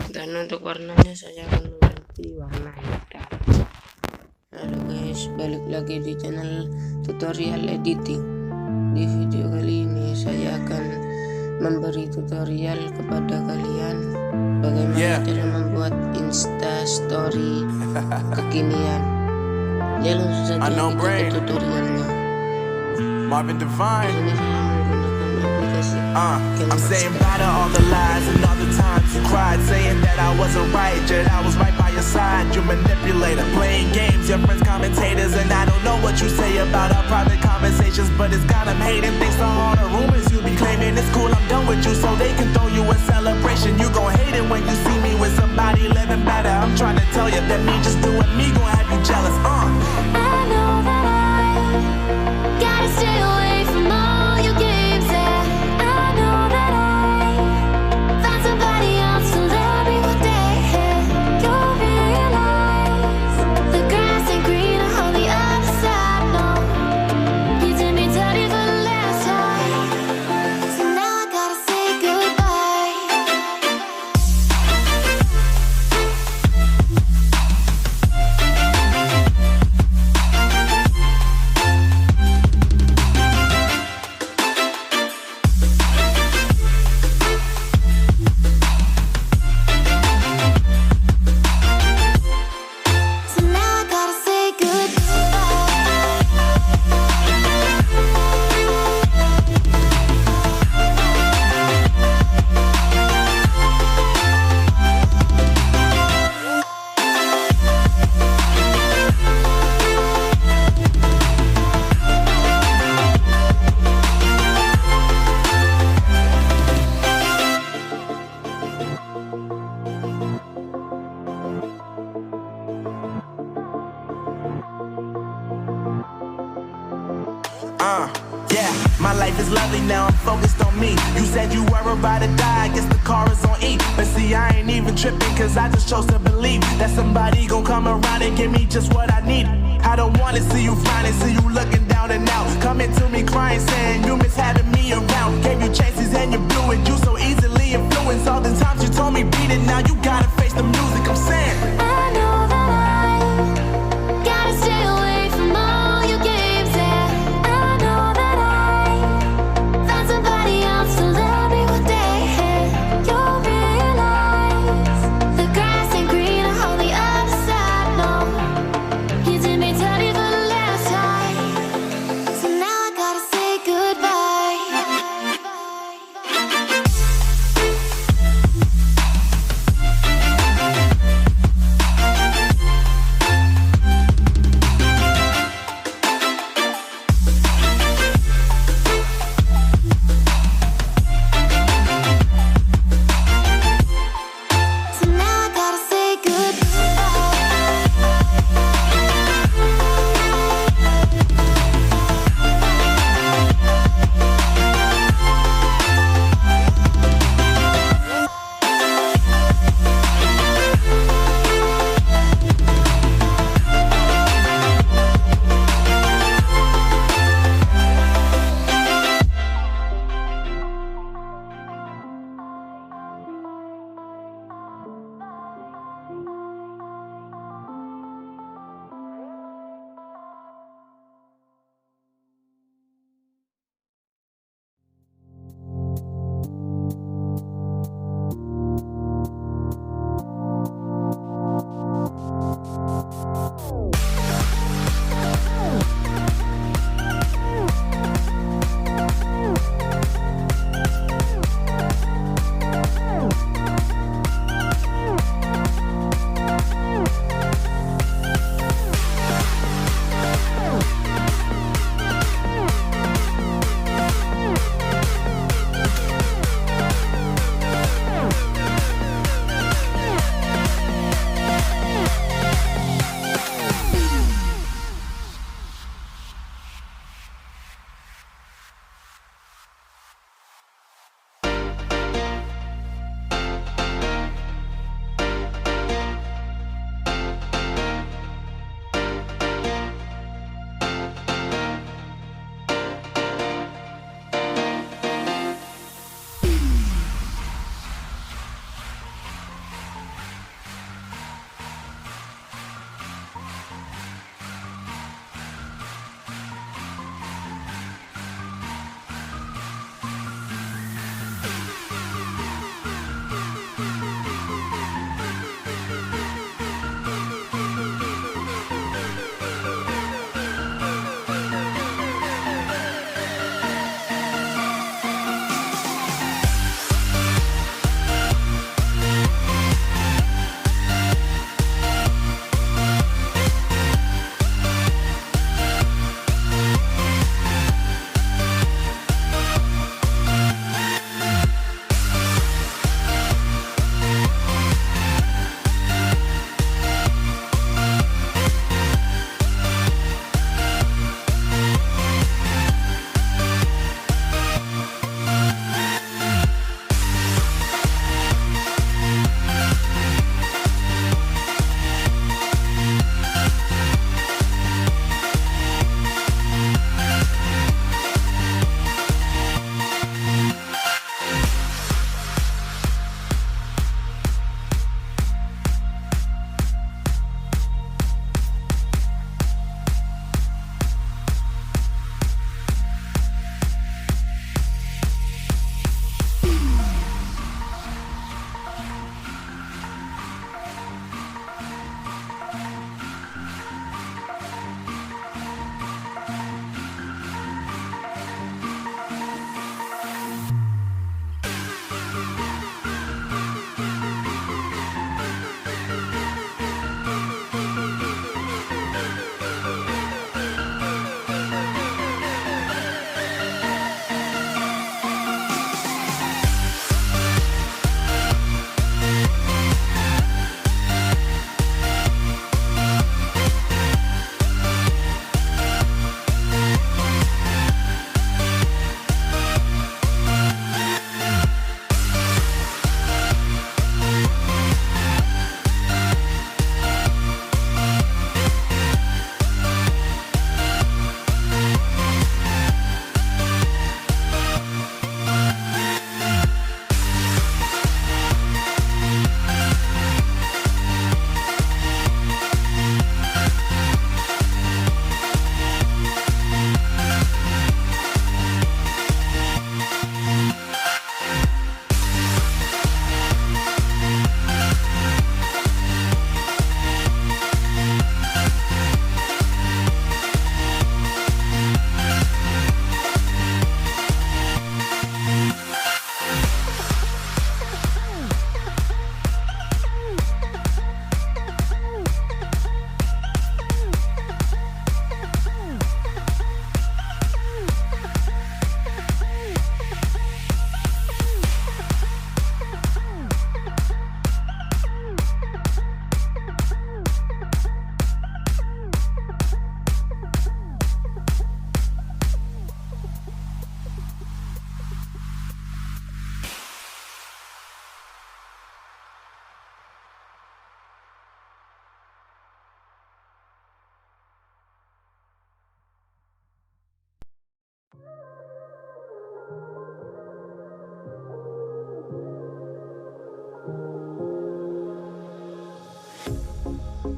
Dan untuk warnanya saya akan mengganti warna hitam. Halo guys, balik lagi di channel tutorial editing. Di video kali ini saya akan memberi tutorial kepada kalian bagaimana cara membuat instastory kekinian. Ya, langsung saja kita ke tutorialnya. Marvin Divine. Ini saya menggunakan aplikasi I'm saying bye to all the lies and all the times you cried, saying that I wasn't right, yet I was right by your side. You manipulator, playing games, your friends commentators, and I don't know what you say about our private conversations, but it's got them hating. Thanks to all the rumors you be claiming, it's cool, I'm done with you, so they can throw you a celebration. You gon' hate it when you see me with somebody living better. I'm trying to tell you that me just doing me gon' have you jealous. I know that I gotta stay away from all your games, yeah. I know that I found somebody else to love me one day, yeah. You'll realize the grass ain't greener on the other side, no. You did me dirty for the last time, so now I gotta say goodbye. So now I gotta say Yeah, my life is lovely now, I'm focused on me. You said you were about to die, I guess the car is on E. But see, I ain't even tripping, cause I just chose to believe that somebody gon' come around and give me just what I need. I don't wanna see you frowning, see you looking down and out, coming to me crying, saying you miss having me around. Gave you chances and you blew it, you so easily influenced. All the times you told me beat it, now you gotta face the music. I'm saying I know that I gotta stay away from all your games, yeah. I know that I found somebody else to love me one day, yeah. You'll realize the grass ain't greener on the other side, no. You did me dirty for the last time, so now I gotta say goodbye.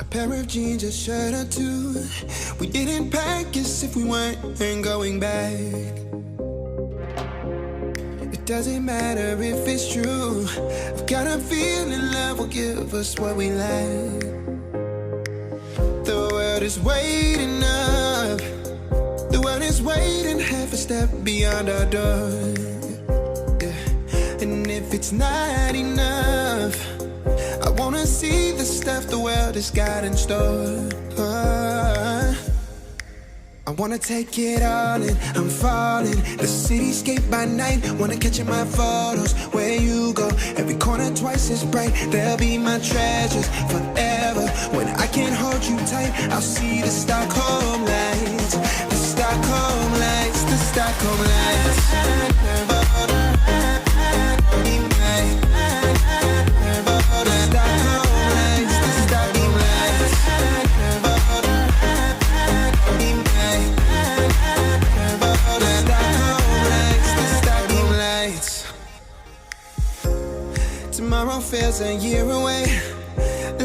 pair of jeans, a shirt or two. We didn't pack as if we weren't going back. It doesn't matter if it's true. I've got a feeling love will give us what we lack. The world is waiting up. The world is waiting half a step beyond our door. Yeah. And if it's not enough, I wanna see the stuff the world has got in store. I wanna take it all in, I'm falling. The cityscape by night, wanna catch in my photos. Where you go, every corner twice as bright. They'll be my treasures forever. When I can't hold you tight, I'll see the Stockholm lights. The Stockholm lights, the Stockholm lights. Tomorrow feels a year away,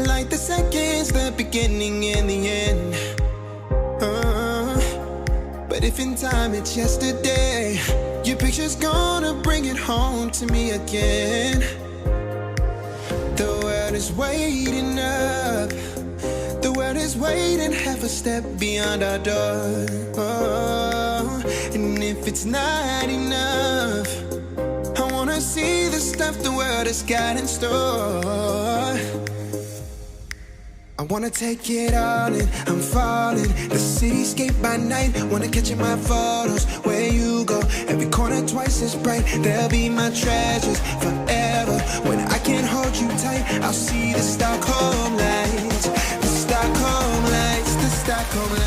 like the seconds, the beginning and the end. But if in time it's yesterday, your picture's gonna bring it home to me again. The world is waiting up. The world is waiting half a step beyond our door. And if it's not enough, I wanna see the stuff the world has got in store. I wanna take it all in, I'm falling. The cityscape by night, wanna catch in my photos. Where you go, every corner twice as bright. They'll be my treasures forever. When I can't hold you tight, I'll see the Stockholm lights. The Stockholm lights, the Stockholm lights.